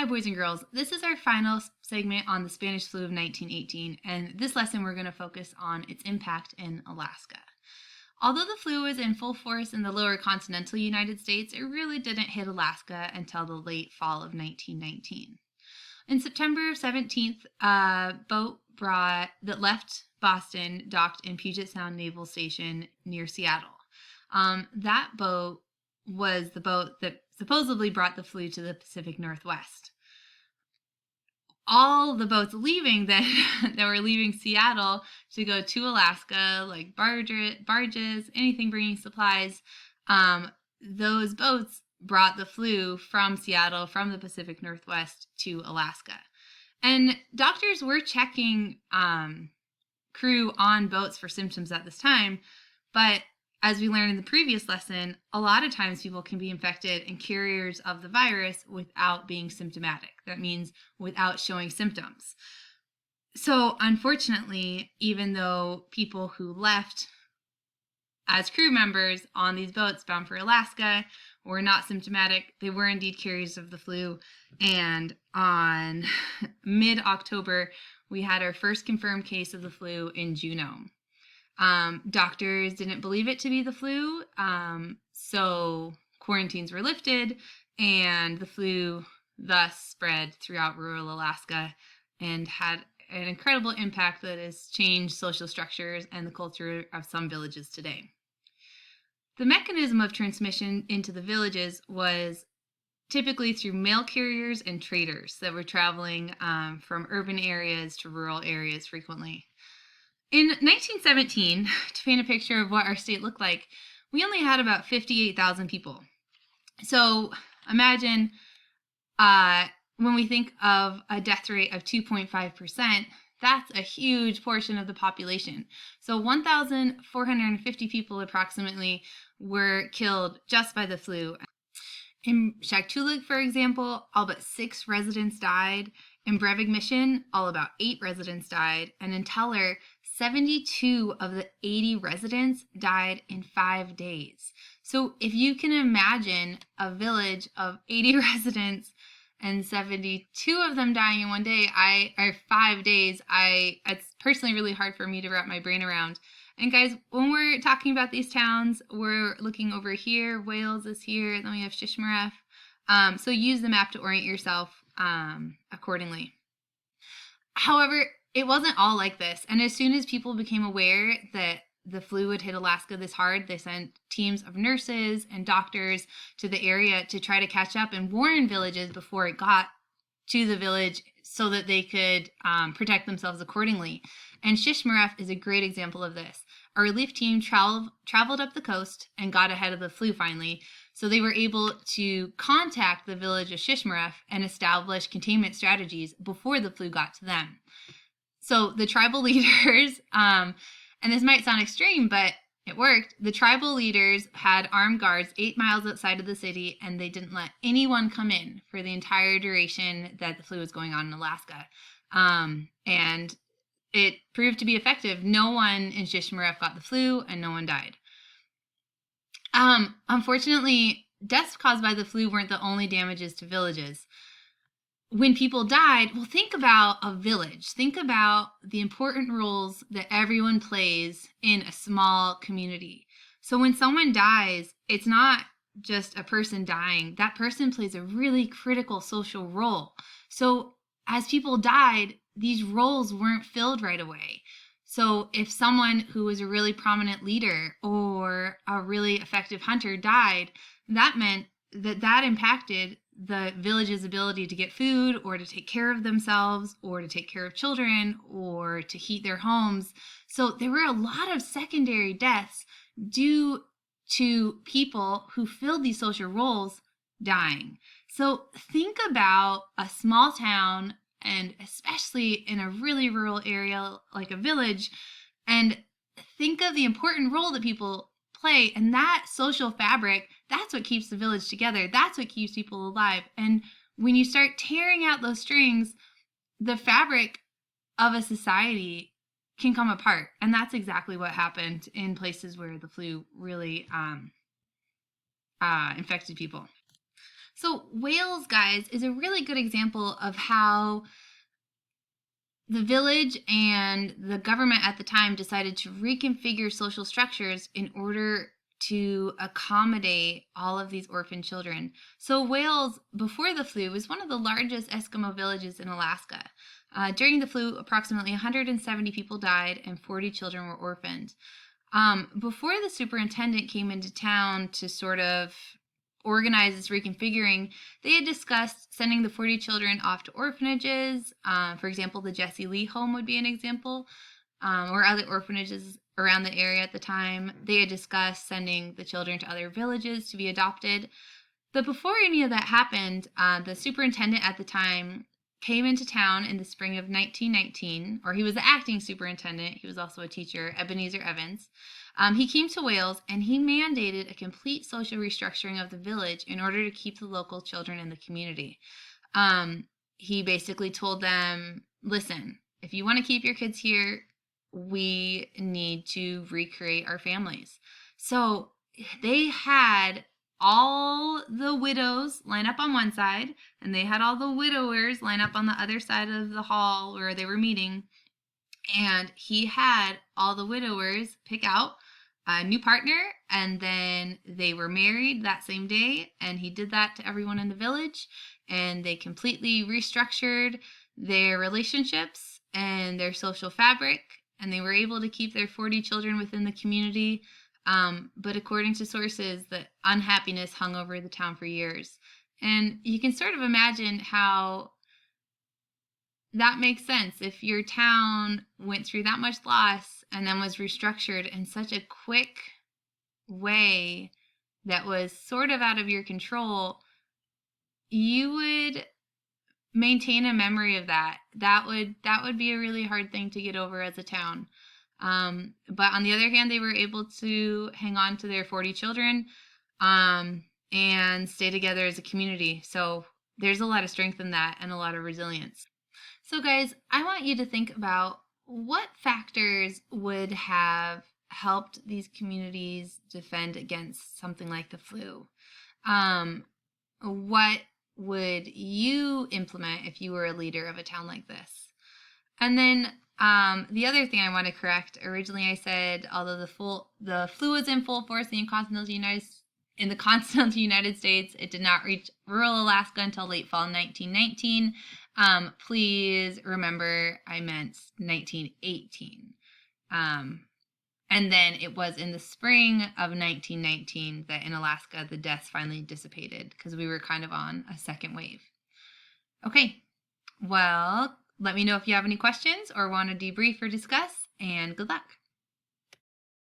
Hi, boys and girls. This is our final segment on the Spanish flu of 1918, and this lesson we're going to focus on its impact in Alaska. Although the flu was in full force in the lower continental United States, it really didn't hit Alaska until the late fall of 1919. In September 17th, a boat that left Boston docked in Puget Sound Naval Station near Seattle. That boat was the boat that supposedly brought the flu to the Pacific Northwest. All the boats leaving that were leaving Seattle to go to Alaska, like barges, anything bringing supplies, those boats brought the flu from Seattle, from the Pacific Northwest to Alaska. And doctors were checking crew on boats for symptoms at this time, but as we learned in the previous lesson, a lot of times people can be infected and carriers of the virus without being symptomatic. That means without showing symptoms. So unfortunately, even though people who left as crew members on these boats bound for Alaska were not symptomatic, they were indeed carriers of the flu. And on mid-October, we had our first confirmed case of the flu in Juneau. Doctors didn't believe it to be the flu, so quarantines were lifted, and the flu thus spread throughout rural Alaska and had an incredible impact that has changed social structures and the culture of some villages today. The mechanism of transmission into the villages was typically through mail carriers and traders that were traveling from urban areas to rural areas frequently. In 1917, to paint a picture of what our state looked like, we only had about 58,000 people. So imagine when we think of a death rate of 2.5%, that's a huge portion of the population. So 1,450 people approximately were killed just by the flu. In Shaktoolik, for example, all but 6 residents died. In Brevig Mission, all about 8 residents died. And in Teller, 72 of the 80 residents died in 5 days. So if you can imagine a village of 80 residents and 72 of them dying in 1 day, 5 days, it's personally really hard for me to wrap my brain around. And guys, when we're talking about these towns, we're looking over here. Wales is here. Then we have Shishmaref. So use the map to orient yourself accordingly. However, it wasn't all like this. And as soon as people became aware that the flu would hit Alaska this hard, they sent teams of nurses and doctors to the area to try to catch up and warn villages before it got to the village so that they could protect themselves accordingly. And Shishmaref is a great example of this. A relief team traveled up the coast and got ahead of the flu finally, so they were able to contact the village of Shishmaref and establish containment strategies before the flu got to them. So the tribal leaders, and this might sound extreme, but it worked. The tribal leaders had armed guards 8 miles outside of the city, and they didn't let anyone come in for the entire duration that the flu was going on in Alaska. And it proved to be effective. No one in Shishmaref got the flu, and no one died. Unfortunately, deaths caused by the flu weren't the only damages to villages. When people died, well, think about a village. Think about the important roles that everyone plays in a small community. So when someone dies, it's not just a person dying. That person plays a really critical social role. So as people died, these roles weren't filled right away. So if someone who was a really prominent leader or a really effective hunter died, that meant that impacted the village's ability to get food or to take care of themselves or to take care of children or to heat their homes. So there were a lot of secondary deaths due to people who filled these social roles dying. So think about a small town, and especially in a really rural area like a village, and think of the important role that people play, and that social fabric, that's what keeps the village together. That's what keeps people alive. And when you start tearing out those strings, the fabric of a society can come apart. And that's exactly what happened in places where the flu really infected people. So Wales, guys, is a really good example of how the village and the government at the time decided to reconfigure social structures in order to accommodate all of these orphan children. So Wales, before the flu, was one of the largest Eskimo villages in Alaska. During the flu, approximately 170 people died and 40 children were orphaned. Before the superintendent came into town to sort of organize this reconfiguring, they had discussed sending the 40 children off to orphanages. For example, the Jesse Lee home would be an example, or other orphanages around the area at the time. They had discussed sending the children to other villages to be adopted. But before any of that happened, the superintendent at the time came into town in the spring of 1919, or he was the acting superintendent. He was also a teacher, Ebenezer Evans. He came to Wales and he mandated a complete social restructuring of the village in order to keep the local children in the community. He basically told them, listen, if you want to keep your kids here, we need to recreate our families. So they had all the widows line up on one side, and they had all the widowers line up on the other side of the hall where they were meeting. And he had all the widowers pick out a new partner, and then they were married that same day. And he did that to everyone in the village, and they completely restructured their relationships and their social fabric, and they were able to keep their 40 children within the community. But according to sources, the unhappiness hung over the town for years. And you can sort of imagine how that makes sense. If your town went through that much loss and then was restructured in such a quick way that was sort of out of your control, you would maintain a memory of that. That would be a really hard thing to get over as a town. But on the other hand, they were able to hang on to their 40 children and stay together as a community. So there's a lot of strength in that and a lot of resilience. So guys, I want you to think about what factors would have helped these communities defend against something like the flu. What would you implement if you were a leader of a town like this? And then the other thing I want to correct, originally I said, although the flu was in full force in the continental United States, it did not reach rural Alaska until late fall 1919. Please remember I meant 1918. And then it was in the spring of 1919 that in Alaska the deaths finally dissipated because we were kind of on a second wave. Okay, well, let me know if you have any questions or want to debrief or discuss, and good luck.